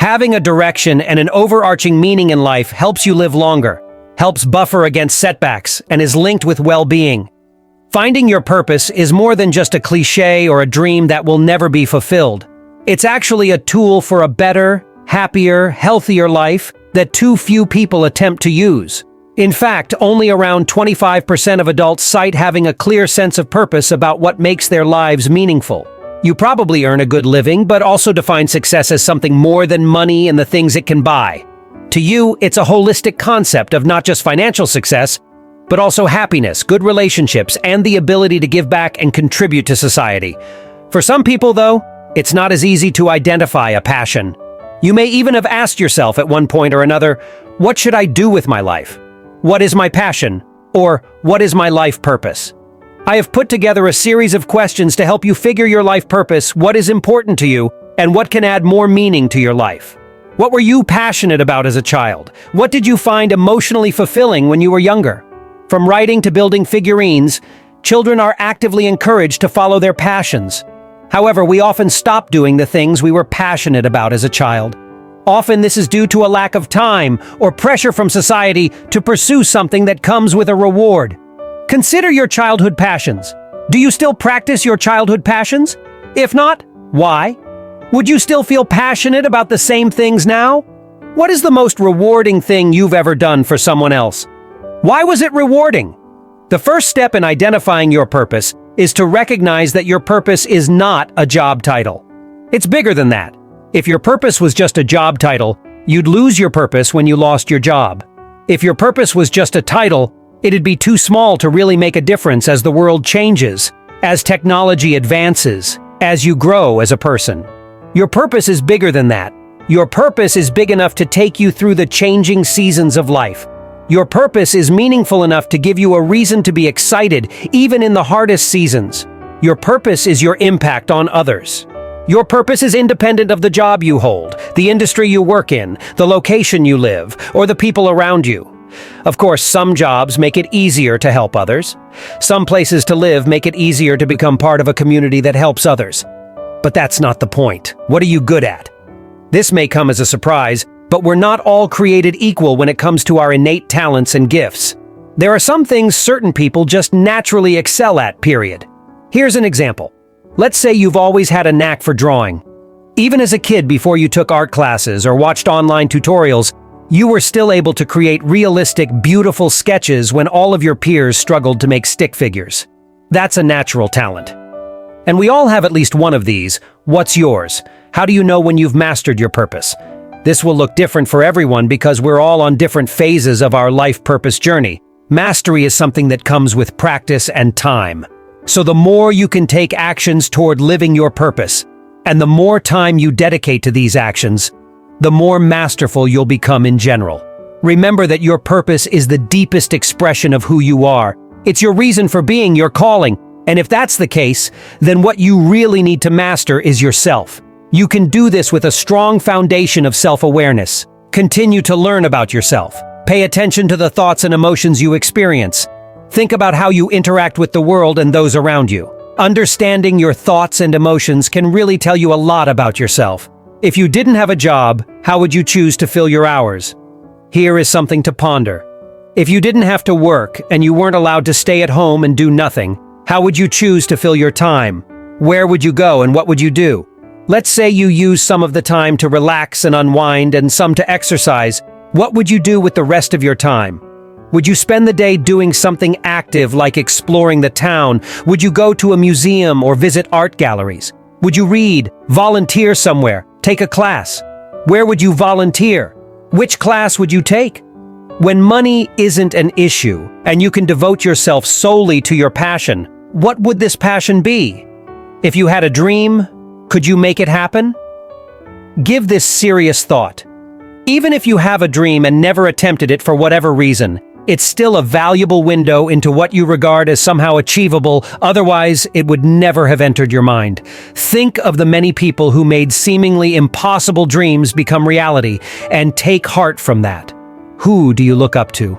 Having a direction and an overarching meaning in life helps you live longer, helps buffer against setbacks, and is linked with well-being. Finding your purpose is more than just a cliché or a dream that will never be fulfilled. It's actually a tool for a better, happier, healthier life that too few people attempt to use. In fact, only around 25% of adults cite having a clear sense of purpose about what makes their lives meaningful. You probably earn a good living, but also define success as something more than money and the things it can buy. To you, it's a holistic concept of not just financial success, but also happiness, good relationships, and the ability to give back and contribute to society. For some people, though, it's not as easy to identify a passion. You may even have asked yourself at one point or another, what should I do with my life? What is my passion? Or what is my life purpose? I have put together a series of questions to help you figure your life purpose, what is important to you, and what can add more meaning to your life. What were you passionate about as a child? What did you find emotionally fulfilling when you were younger? From writing to building figurines, children are actively encouraged to follow their passions. However, we often stop doing the things we were passionate about as a child. Often this is due to a lack of time or pressure from society to pursue something that comes with a reward. Consider your childhood passions. Do you still practice your childhood passions? If not, why? Would you still feel passionate about the same things now? What is the most rewarding thing you've ever done for someone else? Why was it rewarding? The first step in identifying your purpose is to recognize that your purpose is not a job title. It's bigger than that. If your purpose was just a job title, you'd lose your purpose when you lost your job. If your purpose was just a title, it'd be too small to really make a difference as the world changes, as technology advances, as you grow as a person. Your purpose is bigger than that. Your purpose is big enough to take you through the changing seasons of life. Your purpose is meaningful enough to give you a reason to be excited, even in the hardest seasons. Your purpose is your impact on others. Your purpose is independent of the job you hold, the industry you work in, the location you live, or the people around you. Of course, some jobs make it easier to help others. Some places to live make it easier to become part of a community that helps others. But that's not the point. What are you good at? This may come as a surprise, but we're not all created equal when it comes to our innate talents and gifts. There are some things certain people just naturally excel at, period. Here's an example. Let's say you've always had a knack for drawing. Even as a kid before you took art classes or watched online tutorials, you were still able to create realistic, beautiful sketches when all of your peers struggled to make stick figures. That's a natural talent. And we all have at least one of these. What's yours? How do you know when you've mastered your purpose? This will look different for everyone because we're all on different phases of our life purpose journey. Mastery is something that comes with practice and time. So the more you can take actions toward living your purpose, and the more time you dedicate to these actions, the more masterful you'll become in general. Remember that your purpose is the deepest expression of who you are. It's your reason for being, your calling. And if that's the case, then what you really need to master is yourself. You can do this with a strong foundation of self-awareness. Continue to learn about yourself. Pay attention to the thoughts and emotions you experience. Think about how you interact with the world and those around you. Understanding your thoughts and emotions can really tell you a lot about yourself. If you didn't have a job, how would you choose to fill your hours? Here is something to ponder. If you didn't have to work and you weren't allowed to stay at home and do nothing, how would you choose to fill your time? Where would you go and what would you do? Let's say you use some of the time to relax and unwind and some to exercise. What would you do with the rest of your time? Would you spend the day doing something active like exploring the town? Would you go to a museum or visit art galleries? Would you read, volunteer somewhere, take a class? Where would you volunteer? Which class would you take? When money isn't an issue and you can devote yourself solely to your passion, what would this passion be? If you had a dream, could you make it happen? Give this serious thought. Even if you have a dream and never attempted it for whatever reason, it's still a valuable window into what you regard as somehow achievable, otherwise it would never have entered your mind. Think of the many people who made seemingly impossible dreams become reality, and take heart from that. Who do you look up to?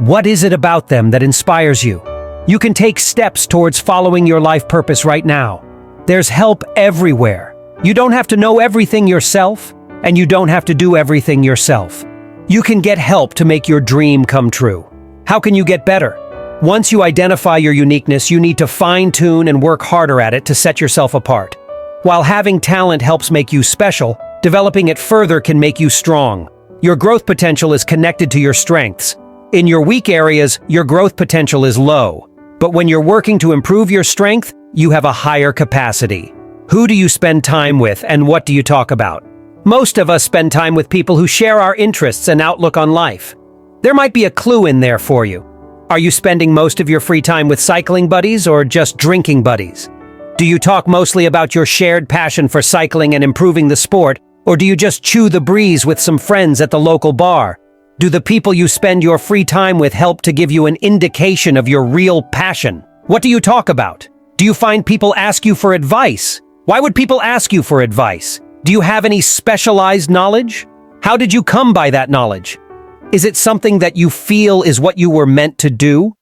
What is it about them that inspires you? You can take steps towards following your life purpose right now. There's help everywhere. You don't have to know everything yourself. and you don't have to do everything yourself. You can get help to make your dream come true. How can you get better? Once you identify your uniqueness, you need to fine-tune and work harder at it to set yourself apart. While having talent helps make you special, developing it further can make you strong. Your growth potential is connected to your strengths. In your weak areas, your growth potential is low. But when you're working to improve your strength, you have a higher capacity. Who do you spend time with, and what do you talk about? Most of us spend time with people who share our interests and outlook on life. There might be a clue in there for you. Are you spending most of your free time with cycling buddies or just drinking buddies? Do you talk mostly about your shared passion for cycling and improving the sport, or do you just chew the breeze with some friends at the local bar? Do the people you spend your free time with help to give you an indication of your real passion? What do you talk about? Do you find people ask you for advice? Why would people ask you for advice? Do you have any specialized knowledge? How did you come by that knowledge? Is it something that you feel is what you were meant to do?